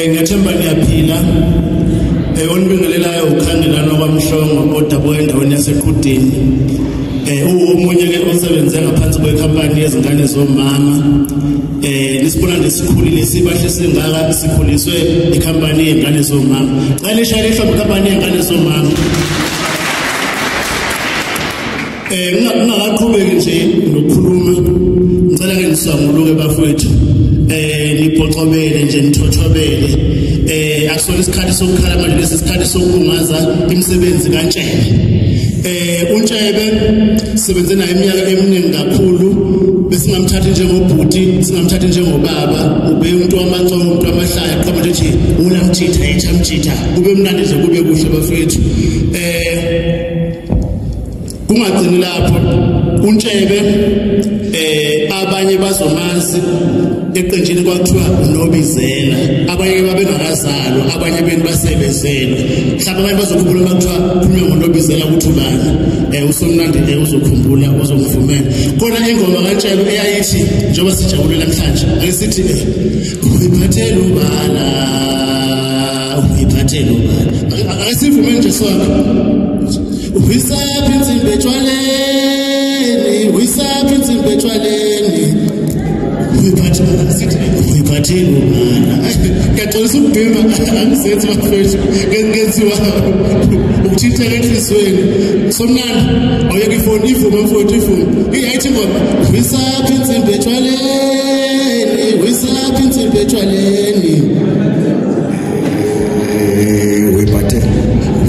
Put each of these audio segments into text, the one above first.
Ngiyathemba niyaphila. Onibingelelayo ukhangelana kwaMhlongo kodwa boendaweni yaseQhudeni. Umunye ke osebenze ngaphansi kwekhampani yezingane zomama. Nisibona lesikhulile sibahle singaka sikhuliswe ikhampani yezingane zomama. Xa lishaya ihlobo ikhampani yezingane zomama. Ngingaqhubeki nje nokukhuluma. Ngicela ke nisanguluke bafowethu. Niphoxobele nje nithothobele. Akusona isikhathi sokukhala manje lesi isikhathi sokungaza imisebenzi kaNtshebe. uNtshebe sisebenze naye iminyaka eminingi kakhulu bese ngamthatha njengobhuti singamthatha njengobaba ube umuntu wamancoko umuntu wamahlaya qhamuka nje ulamthitha echamthitha kube mnandi nje kube kuhle bafethu kungagcini lapho uNtshebe abanye bazomazi eqenjini kwathiwa uNobizela abanye babengakazalwa abanye benibasebezela mhlawumbe abanye bazokhumbula makuthiwa kunywa ngoNobizela ukuthi ubani usomnandi uzokhumbula uzongivumela khona ingoma kaNtshebe eyayithi njengoba sijabule namhlanje ayisithi uyiphathela ubala ayisivumeni nje sonke uyisaphi insimbi etshwaleni uyisaphi insimbi etshwaleni uyiphathela ubala ngiyaxolisa ukubhema angisenzi bafethu ngenziwa ukuthinteka enhliziyweni somnandi awuyeke ifoni ivume mfowethu ivume iyayithi ngoma uyisaphi insimbi etshwaleni uyisaphi insimbi etshwaleni uyiphathela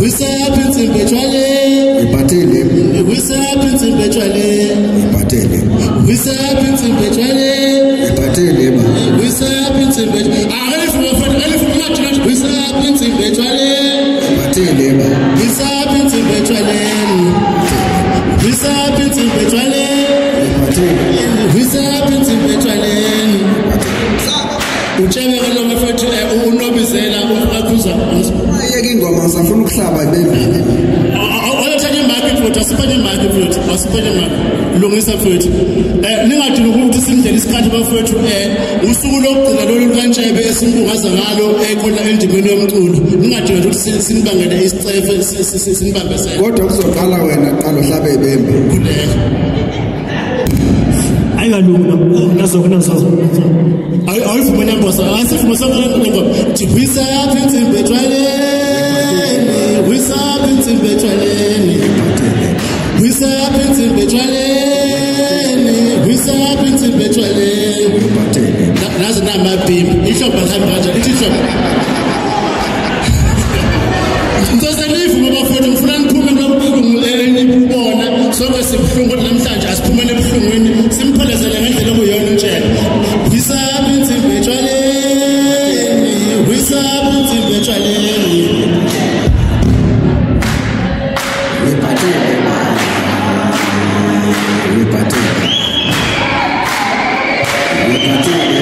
uyisaphi insimbi etshwaleni uyiphathele uyisaphi insimbi etshwaleni uyiphathele uyisaphi insimbi etshwaleni uyiphathele ba uyisaphi insimbi alifu bafana alifu manje uyisaphi insimbi etshwaleni uyiphathele ba uyisaphi insimbi etshwaleni uyisaphi insimbi etshwaleni uyiphathele uyisaphi insimbi etshwaleni uNtshebe lo mfethu uNobizela ukhuza ayeke ingoma safuna ukuhlaba bebili awuthanye imaki futhi asiphenye imaki futhi asiphenye imaki lungisa futhi ningadini ukuthi simdlela isikhathi bafethu usuku lokugcina lolu kaNtshebe esimbungaza ngalo ekhona endimeni yomculo ningadini ukuthi sinibangele isicefe sinibambesele kodwa kuzoqala wena qala uhlabe ibembe kuleka ayalunga nazo ayivuma nambosa asifuma sonke tiphisaphi insimbi etshwaleni wisaphi insimbi etshwaleni wisaphi insimbi etshwaleni wisaphi insimbi etshwaleni nazo namabhimi ihlobo lihambe kanjani ithi ihlobo ngizoselivume bafowethu ngifuna niphume kulomqulu nibona sonke sibuhlungu namhlanje asiphumele ebuhlungwini simphelezele ngendlela okuyona uNtshebe wisaphi insimbi etshwaleni wisaphi insimbi etshwaleni uyiphathele uyiphathele uyiphathele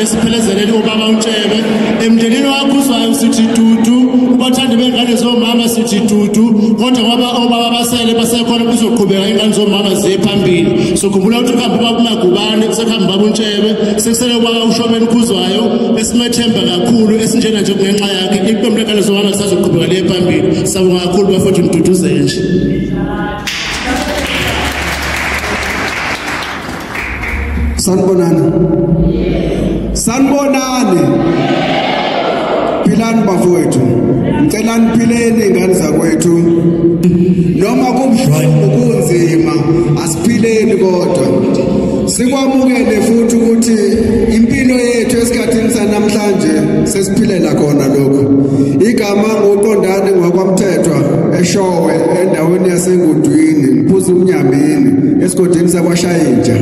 siphelezele ubaba uNtshebe emndenini wakho uzwayo sithi dudu ubathandi bengane zomama sithi dudu kodwa ngoba obaba basele basekhona kuzoqhubeka ingane zomama ziphambili sokhumbula ukuthi uhambe bakumagubane sekuhamba baba uNtshebe sekusele kwaka uShobeni kuzwayo esimethemba kakhulu esinjena nje kungenxa yakhe iqembu lengane zomama lisazoqhubeka liye phambili sabonga kakhulu bafethu niduduzele nje sanibonani philani bafowethu ngicela niphileni ingane zakwethu noma kubuhlungu kunzima asiphileni kodwa sikwamukele futhi ukuthi impilo yethu esikhathini sanamhlanje sesiphilela khona lokho igama ngoqondane ngwakwamthethwa eshowe endaweni yaseNgudwini ngiphuza umnyameni esigodini sakwashayinja.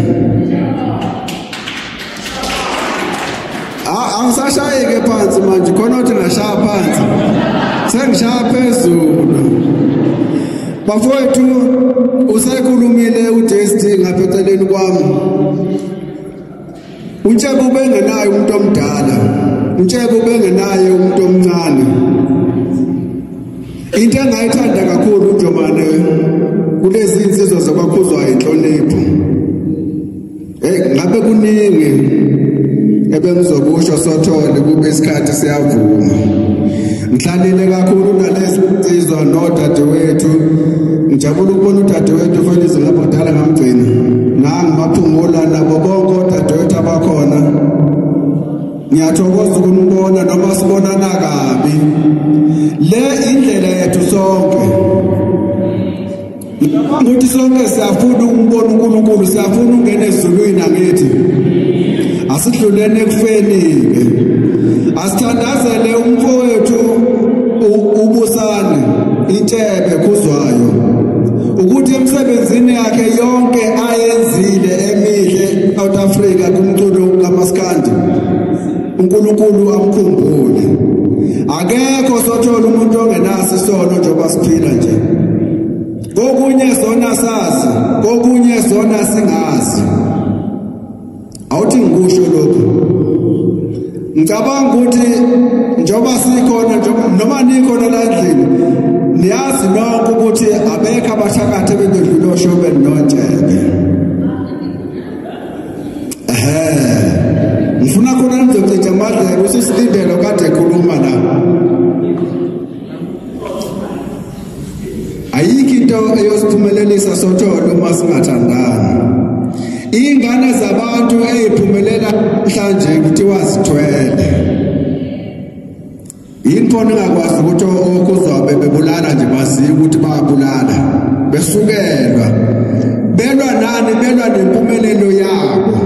Angisashayike phansi manje khona uthi ngashaya phansi sengishaya phezulu. Bafowethu usekhulumile uDST ngapha eceleni kwami. Utshebe ubengenayo umuntu omdala, utshebe ubengenayo umuntu omncane. Into engayithanda kakhulu uNjomane kulezi insizwa zakwakhuzwayo inhlonipho. Ngabe kuningi ebengizokusho sothole kube isikhathi siyavuma. Ngihlalile kakhulu nalezi insizwa nodadewethu. Ngijabula ukubona udadewethu Felix lapho kudala ngamgcina. Nangimaphungula nabo bonke odadewethu abakhona. Ngiyathokoza ukumbona noma sibonana kabi. Le indlela yethu sonke. Ukuthi sonke siyafuna ukubona uNkulunkulu, siyafuna ungena ezulwini angithi. Asidlulene ekufeni-ke. Asithandazele umfowethu uBusane Intshebe Khuzwayo ukuthi emsebenzini yakhe yonke ayenzile emihle South Africa kumculo kaMaskandi uNkulunkulu amkhumbule. Akekho sothola umuntu ongenaso isono njengoba siphila nje. Kokunye sona sazi, kokunye sona singazi. Awuthi ngikusho lokho. Ngicabanga ukuthi njengoba sikhona noma nikhona la endlini niyazi nonke ukuthi abekho abathakathi bebedlula oShobeni noNtshebe. Ngifuna khona nizochitha amadlelo usisilindelo kade ekhuluma la. Ayikho into eyosiphumelelisa sothole uma singathandani. Ingane zabantu eziphumelela mhlanje kuthiwa zithwele. Inkhona engakwazi ukuthi okuzwabe bebulala nje baziwe ukuthi bayabulala. Besukelwa. Belwa nani? Belwa nempumelelo yabo.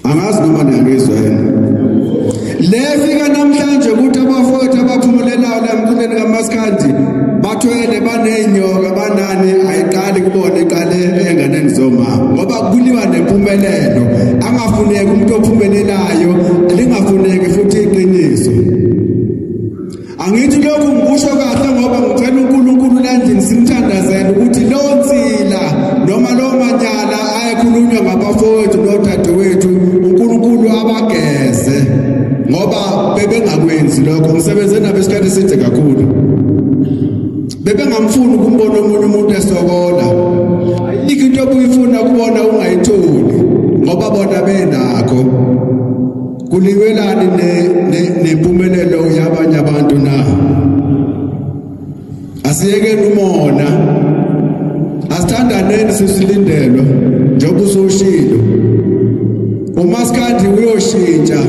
Angazi noma niyangizwa yini. Lefika namhlanje ukuthi abafowethu abaphumelelayo la emculweni kaMaskandi bathwele banenyoka banani ayiqali kubona iqale enganeni zomama ngoba kuliwa nempumelelo angafuneki umuntu ophumelelayo lingafuneki futhi iqiniso. Angithi lokhu ngikusho kahle ngoba ngicela uNkulunkulu landini simthandazele ukuthi lo nsila noma lo manyala ayekhulunywa ngabafowethu nodadewethu uNkulunkulu abageze ngoba bebengakwenzi lokho. Ngisebenze nabo isikhathi eside kakhulu. Bebengamfuni ukumbona omunye umuntu esokola. Ayikho into obuyifuna kubona ungayitholi ngoba bona benakho. Kuliwelani nempumelelo yabanye abantu na. Asiyekeni umona. Asithandaneni sisilindelo njengoba usoshilo. uMaskandi uyoshintsha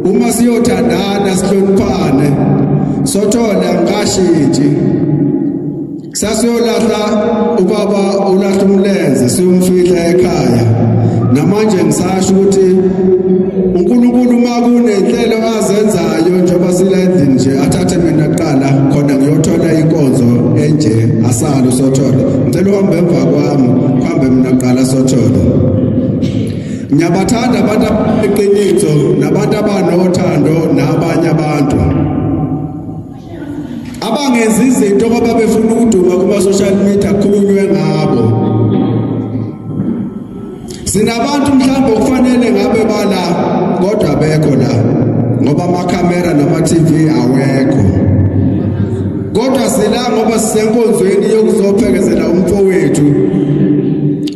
uma siyothandana sihloniphane sothole angashintshi sasiyolahla ubaba ulahla umlenze siyomfihla ekhaya namanje ngisasho ukuthi uNkulunkulu makunenhlelo azenzayo njengoba silendini nje athathe mina kuqala khona ngiyothola inkonzo enje asalo sothole ngicela uhambe emva kwami uhambe mina kuqala sothole. Ngiyabathanda abantu abeqiniso nabantu abanothando nabanye abantu abangenzi izinto ngoba befuna ukuduma kuma social media kukhulunywe ngabo. Sinabantu mhlawumbe kufanele ngabe bala kodwa bekho la ngoba amakhamera nama TV awekho. Kodwa sila ngoba sisenkonzweni yokuzophekezela umfowethu.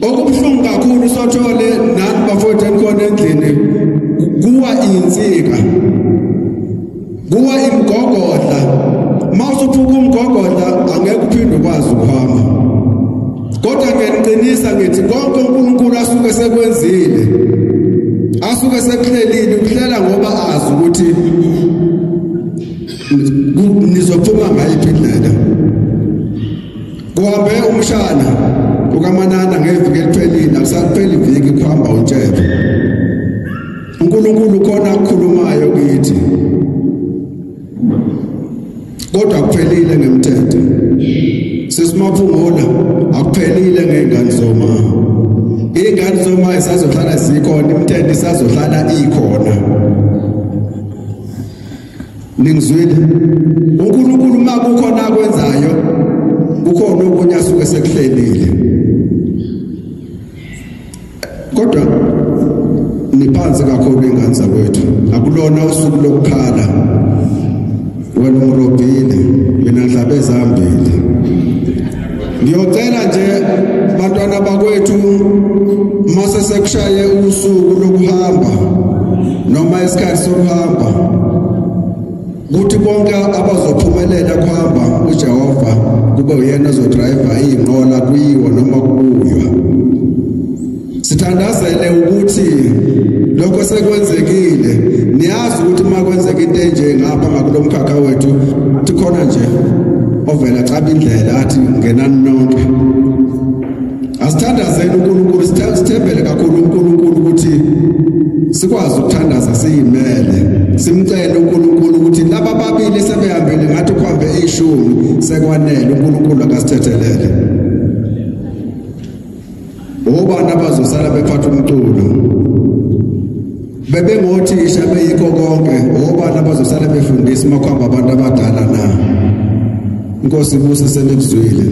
Okubuhlungu kakhulu sothole nani bafowethu enkhona endlini kuwa insika. Kuwa imgogodla. Mawusuphuka umgogodla angeke uphinde ukwazi ukuhamba. Kodwa ngiyaqinisa ngithi konke uNkulunkulu asuke sekwenzile. Asuke sekuhlelile ukuhlela ngoba azi ukuthi nizophuma ngayiphi indlela. Kuhambe umshana ukaManana ngeviki eliphelile akusapheli iviki kuhamba uNtshebe. uNkulunkulu khona akukhulumayo kithi. kodwa akuphelile ngemthetho. Sesimaphungula akuphelile ngeingane zoma. Ingane zoma isazohlala zikhona, imithetho isazohlala ikhona. Ningizwile? uNkulunkulu makukhona akwenzayo, kukhona okunye asuke sekuhlelile. Kodwa niphansi kakhulu ingane zakwethu, akulona usuku lokukhala. Wena umrobhile, mina ngidlabe ezambili. Ngiyocela nje bantwana bakwethu, mase sekushaye usuku lokuhamba noma isikhathi sokuhamba, kuthi bonke abazophumelela kuhamba uJehova kube uyena ozodriver inqola kuyiwa noma kubuywa. Sithandazele ukuthi lokho sekwenzekile. Niyazi ukuthi makwenzeka into enje ngapha ngakulomkhakha wethu, sikhona nje ovela caba indlela athi ngenani nonke. Asithandazele uNkulunkulu, sithembele kakhulu uNkulunkulu ukuthi sikwazi ukuthandaza siyimele. Simcela uNkulunkulu ukuthi laba babili sebehambile ngathi kuhambe 10 sekwanele, uNkulunkulu akasithethelele. Obani abazosala bephatha umculo, bebengothisha beyikho konke, obani abazosala befundisa makuhamba abantu abadala na. Inkosi ibuse senikuzwile.